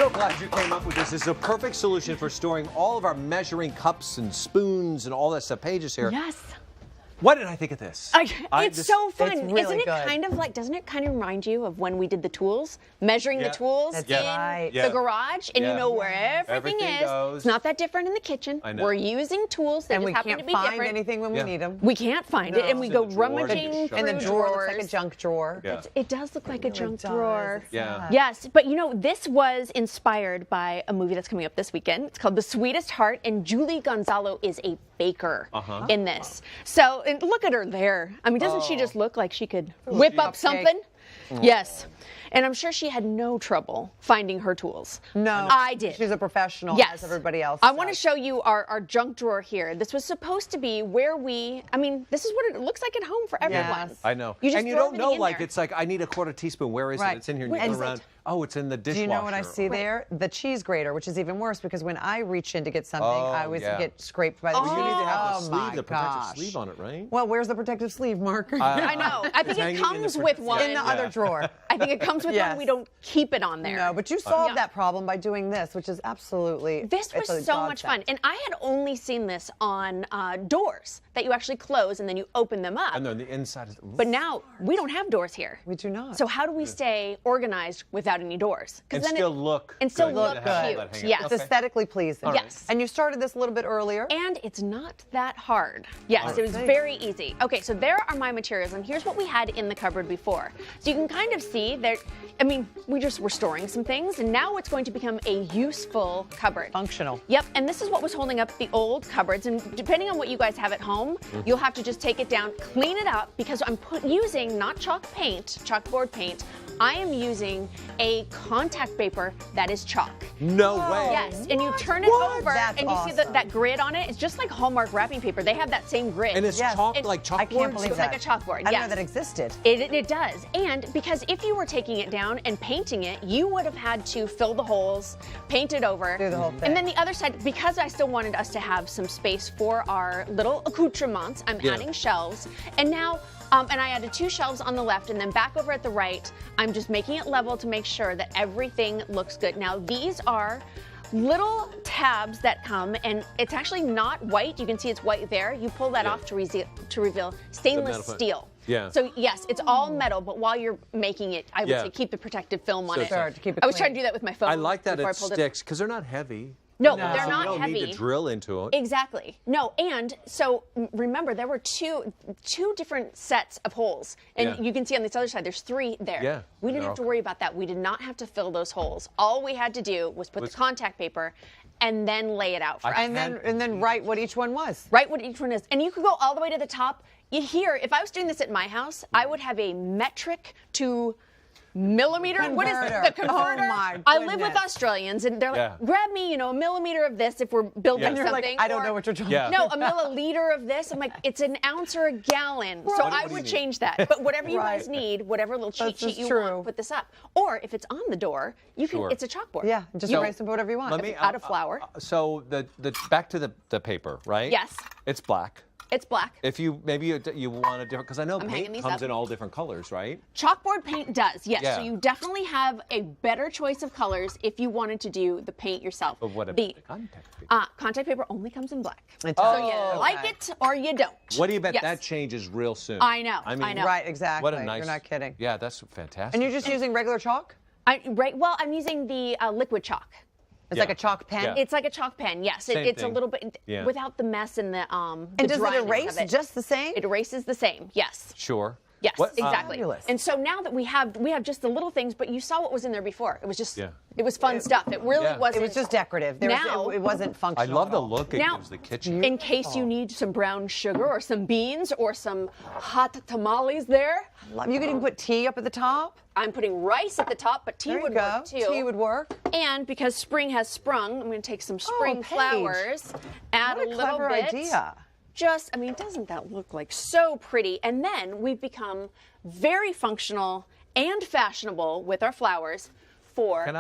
So glad you came up with this. This is a perfect solution for storing all of our measuring cups and spoons and all that stuff. Paige is here. Yes. Why didn't I think of this? It's so fun. It's really Isn't it good. kind of like, doesn't it kind of remind you of when we did the tools? Measuring the tools in the garage, and you know where everything is. goes. It's not that different in the kitchen. I know. We're using tools that And we just happen can't to be find different. anything when we need them. We can't find it, and we It's go in the drawer. rummaging through And the drawer looks like a drawers. junk drawer. Yeah. It does look like a junk does. drawer. Yeah. Yes, but you know, this was inspired by a movie that's coming up this weekend. It's called The Sweetest Heart, and Julie Gonzalo is a baker in this. So, and look at her there. I mean, doesn't she just look like she could whip up something? Yes. And I'm sure she had no trouble finding her tools. No. I did. She's a professional, Yes. as everybody else I want to does. show you our junk drawer here. This was supposed to be where I mean, this is what it looks like at home for everyone. Yes. I know. You just and you throw don't know, everything in like, there. it's like, I need a quarter teaspoon. Where is it? Right. It's in here. And Where you is go around. it? Oh, it's in the dishwasher. Do you know what I see there? The cheese grater, which is even worse because when I reach in to get something, I always get scraped by the Well, you need to have the Oh sleeve, my the protective gosh. sleeve on it, right? Well, where's the protective sleeve, Mark? I know. I think hanging it in the comes with one. in the other drawer. I think it comes with Yes. one. We don't keep it on there. No, but you solved that problem by doing this, which is absolutely. This was so much fun. And I had only seen this on doors that you actually close and then you open them up. And then the inside is. But now we don't have doors here. We do not. So how do we stay organized without any doors? And then still look and still good look to have all cute. that hanging Yes. out. It's aesthetically pleasing. Yes. And you started this a little bit earlier. And it's not that hard. Yes, it was very easy. Okay, so there are my materials, and here's what we had in the cupboard before. So you can kind of see that, I mean, we just were storing some things, and now it's going to become a useful cupboard. Functional. Yep, and this is what was holding up the old cupboards, and depending on what you guys have at home, you'll have to just take it down, clean it up, because I'm using not chalk paint, chalkboard paint, I am using a contact paper that is chalk. No way. Yes, and you turn it over, That's and you see awesome. that grid on it. It's just like Hallmark wrapping paper. They have that same grid. And it's chalk, like chalkboard? I can't believe It's that. like a chalkboard, I didn't know yes. that existed. It does. And because if you were taking it down and painting it, you would have had to fill the holes, paint it over. Do the whole thing. And then the other side, because I still wanted us to have some space for our little accoutrements, I'm adding shelves. And now, and I added 2 shelves on the left, and then back over at the right, I'm just making it level to make sure that everything looks good. Now, these are little tabs that come, and it's actually not white. You can see it's white there. You pull that off to reveal stainless metal steel. Yeah. So yes, it's all metal, but while you're making it, I would say keep the protective film on it. Sure, to keep it I was trying clean. I to do that with my phone. like that before it I pulled sticks because they're not heavy. No, No. they're So not you don't heavy. need to drill into it. Exactly. No, and so remember there were two different sets of holes, and Yeah. you can see on this other side there's 3 there. Yeah. We didn't They're have to okay. worry about that. We did not have to fill those holes. All we had to do was put the contact paper and then lay it out for us. And then write what each one was. Write what each one is. And you could go all the way to the top. If I was doing this at my house, I would have a metric to millimeter. What is Converter. the converter? Oh, my I live with goodness. Australians, and they're like, Yeah. grab me, a millimeter of this if we're building And you're You're like, something. I don't or, know what you're talking Yeah. about. No, a milliliter of this. I'm like, it's an ounce or a gallon. So What I do you would need? change that. But whatever you guys Right. need, whatever little cheat This is sheet you true. want, put this up. Or if it's on the door, you can. Sure. It's a chalkboard. Yeah, just You- erase and put whatever you want. Let me out of flour. So the back to the paper, right? Yes. It's black. It's black. If you maybe you want a different, because I know hanging paint these comes up. in all different colors, right? Chalkboard paint does, yes. Yeah. So you definitely have a better choice of colors if you wanted to do the paint yourself. But what about the the contact paper? contact paper only comes in black. It So does. you Oh, like okay. it or you don't. What do you bet Yes. that changes real soon? I know, I mean, I know. Right, exactly. What a nice. You're not kidding. Yeah, that's fantastic. And you're just using regular chalk? Well, I'm using the liquid chalk. It's Yeah. like a chalk pen? Yeah. It's like a chalk pen, yes. Same It's thing. a little bit Yeah. without the mess and the And does it dryness erase of it. just the same? It erases the same, yes. Sure. Yes, What, exactly. Fabulous. And so now that we have just the little things, but you saw what was in there before. It was just, Yeah. it was fun stuff. It really Yeah. wasn't. It was just decorative. Now- It wasn't I functional. love at the all. look it Now, gives the kitchen. in case you need some brown sugar or some beans or some hot tamales there, You could even put tea up at the top. I'm putting rice at the top, but tea There you would go. work too. Tea would work. And because spring has sprung, I'm going to take some spring Paige. flowers, add What a a little clever bit. idea. Just, I mean, doesn't that look like so pretty? And then we've become very functional and fashionable with our flowers for. Can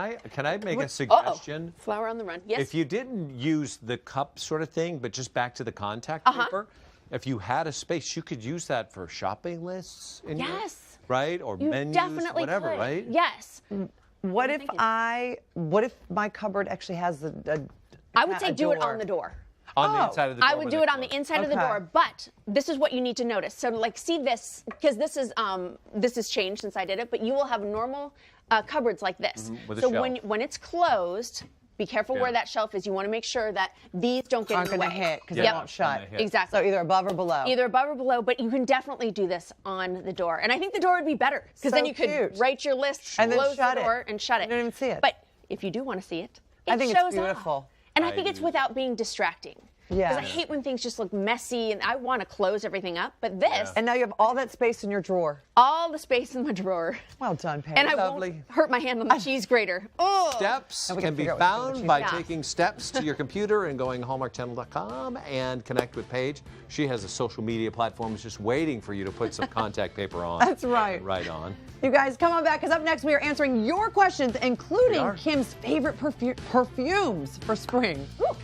I make a suggestion? Flower on the run. Yes. If you didn't use the cup sort of thing, but just back to the contact paper, if you had a space, you could use that for shopping lists. In your- Yes. right? Or You menus, definitely whatever, could. right? Yes. What if my cupboard actually has I would say do it on the door. On the inside of the door. I would do it on the inside of the door, but this is what you need to notice. So, like, see this, because this has changed since I did it, but you will have normal cupboards like this. With a so shelf. when it's closed, be careful where that shelf is. You want to make sure that these don't get in the way. Aren't going to hit because they won't shut. Exactly. So either above or below. Either above or below, but you can definitely do this on the door. And I think the door would be better because then you could write your list, and close then the door, and shut it. You don't even see it. But if you do want to see it, I think shows it's beautiful. up. And I think it's without being distracting. Yeah. Because I hate when things just look messy and I want to close everything up. But this. And now you have all that space in your drawer. All the space in my drawer. Well done, Paige. And I won't hurt my hand on the cheese grater. Oh. Steps can be found by taking steps to your computer and going hallmarkchannel.com and connect with Paige. She has a social media platform just waiting for you to put some contact paper on. That's right. Right on. You guys, come on back, because up next we are answering your questions, including Kim's favorite perfumes for spring. Woo.